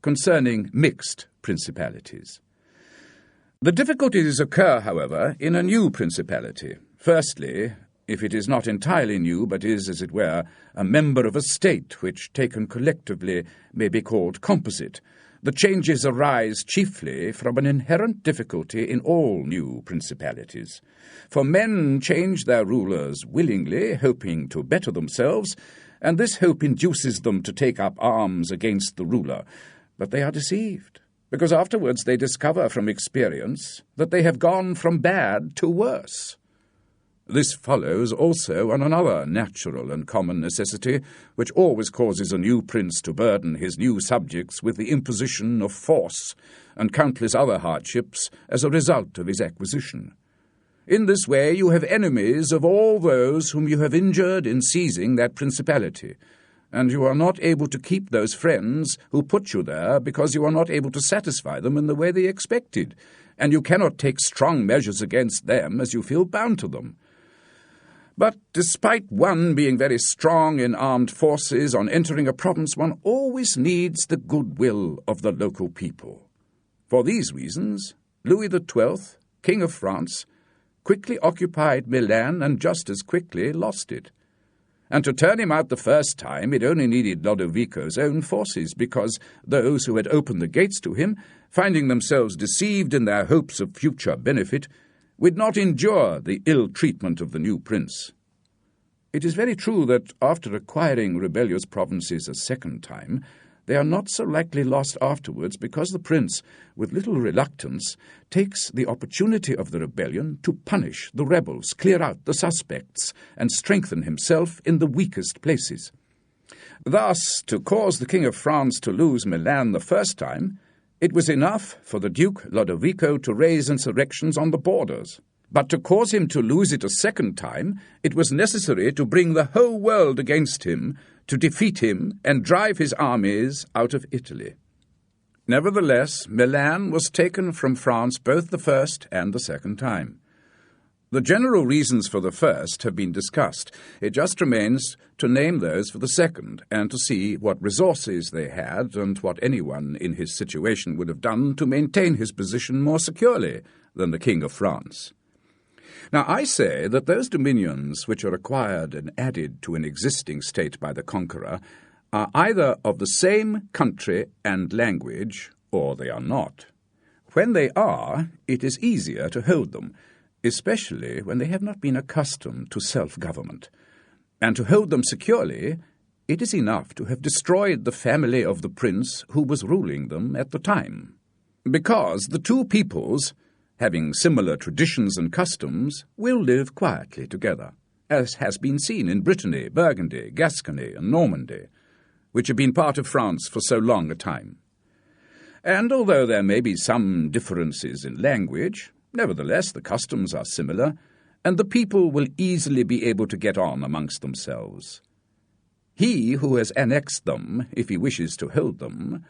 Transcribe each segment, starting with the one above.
concerning mixed principalities. The difficulties occur, however, in a new principality. Firstly, if it is not entirely new, but is, as it were, a member of a state which, taken collectively, may be called composite, the changes arise chiefly from an inherent difficulty in all new principalities. For men change their rulers willingly, hoping to better themselves, and this hope induces them to take up arms against the ruler. But they are deceived, because afterwards they discover from experience that they have gone from bad to worse. This follows also on another natural and common necessity, which always causes a new prince to burden his new subjects with the imposition of force and countless other hardships as a result of his acquisition. In this way you have enemies of all those whom you have injured in seizing that principality, and you are not able to keep those friends who put you there because you are not able to satisfy them in the way they expected, and you cannot take strong measures against them as you feel bound to them. But despite one being very strong in armed forces on entering a province, one always needs the goodwill of the local people. For these reasons, Louis XII, King of France, quickly occupied Milan and just as quickly lost it. And to turn him out the first time, it only needed Lodovico's own forces, because those who had opened the gates to him, finding themselves deceived in their hopes of future benefit, would not endure the ill treatment of the new prince. It is very true that after acquiring rebellious provinces a second time, they are not so likely lost afterwards, because the prince, with little reluctance, takes the opportunity of the rebellion to punish the rebels, clear out the suspects, and strengthen himself in the weakest places. Thus, to cause the King of France to lose Milan the first time, it was enough for the Duke Lodovico to raise insurrections on the borders. But to cause him to lose it a second time, it was necessary to bring the whole world against him, to defeat him and drive his armies out of Italy. Nevertheless, Milan was taken from France both the first and the second time. The general reasons for the first have been discussed. It just remains to name those for the second, and to see what resources they had and what anyone in his situation would have done to maintain his position more securely than the King of France. Now, I say that those dominions which are acquired and added to an existing state by the conqueror are either of the same country and language, or they are not. When they are, it is easier to hold them, especially when they have not been accustomed to self-government. And to hold them securely, it is enough to have destroyed the family of the prince who was ruling them at the time. Because the two peoples, having similar traditions and customs, will live quietly together, as has been seen in Brittany, Burgundy, Gascony, and Normandy, which have been part of France for so long a time. And although there may be some differences in language, nevertheless the customs are similar, and the people will easily be able to get on amongst themselves. He who has annexed them, if he wishes to hold them,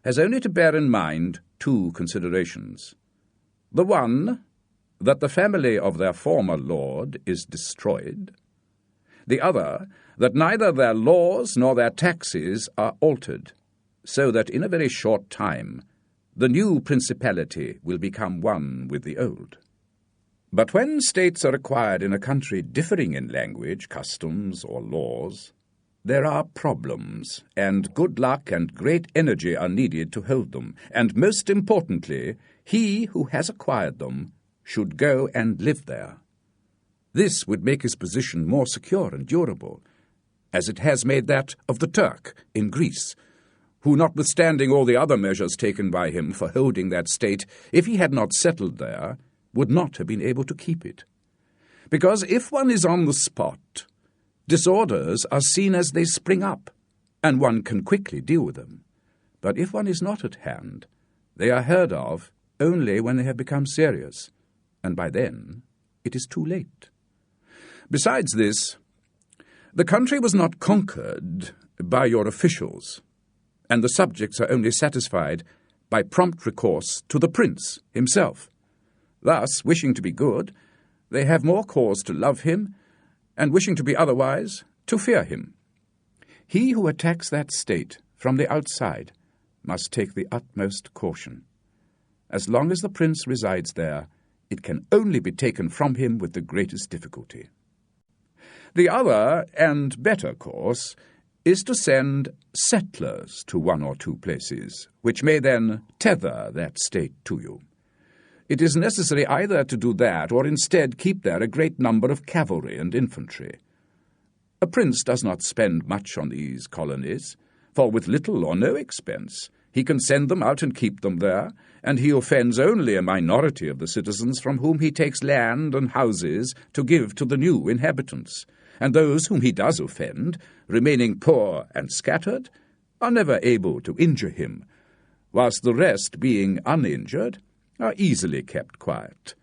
has only to bear in mind two considerations. The one, that the family of their former lord is destroyed. The other, that neither their laws nor their taxes are altered, so that in a very short time the new principality will become one with the old. But when states are acquired in a country differing in language, customs, or laws, there are problems, and good luck and great energy are needed to hold them, and most importantly, he who has acquired them should go and live there. This would make his position more secure and durable, as it has made that of the Turk in Greece, who, notwithstanding all the other measures taken by him for holding that state, if he had not settled there, would not have been able to keep it. Because if one is on the spot, disorders are seen as they spring up, and one can quickly deal with them. But if one is not at hand, they are heard of only when they have become serious, and by then it is too late. Besides this, the country was not conquered by your officials, and the subjects are only satisfied by prompt recourse to the prince himself. Thus, wishing to be good, they have more cause to love him, and wishing to be otherwise, to fear him. He who attacks that state from the outside must take the utmost caution. As long as the prince resides there, it can only be taken from him with the greatest difficulty. The other and better course is to send settlers to one or two places, which may then tether that state to you. It is necessary either to do that or instead keep there a great number of cavalry and infantry. A prince does not spend much on these colonies, for with little or no expense he can send them out and keep them there, and he offends only a minority of the citizens from whom he takes land and houses to give to the new inhabitants, and those whom he does offend, remaining poor and scattered, are never able to injure him, whilst the rest, being uninjured, are easily kept quiet,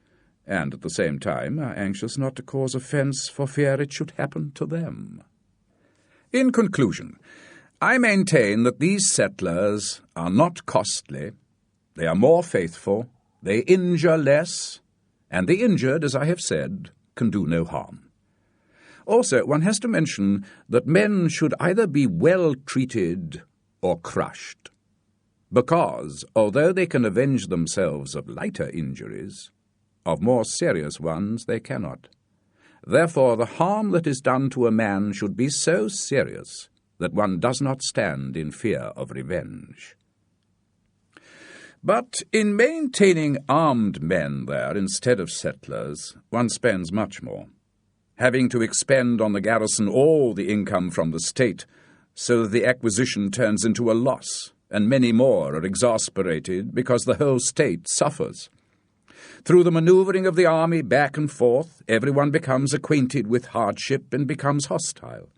and at the same time are anxious not to cause offence for fear it should happen to them. In conclusion, I maintain that these settlers are not costly, they are more faithful, they injure less, and the injured, as I have said, can do no harm. Also, one has to mention that men should either be well treated or crushed, because, although they can avenge themselves of lighter injuries, of more serious ones they cannot. Therefore, the harm that is done to a man should be so serious that one does not stand in fear of revenge. But in maintaining armed men there instead of settlers, one spends much more, having to expend on the garrison all the income from the state, so that the acquisition turns into a loss, and many more are exasperated because the whole state suffers. Through the manoeuvring of the army back and forth, everyone becomes acquainted with hardship and becomes hostile,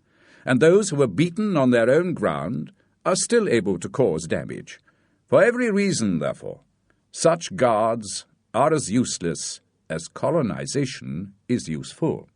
and those who are beaten on their own ground are still able to cause damage. For every reason, therefore, such guards are as useless as colonization is useful.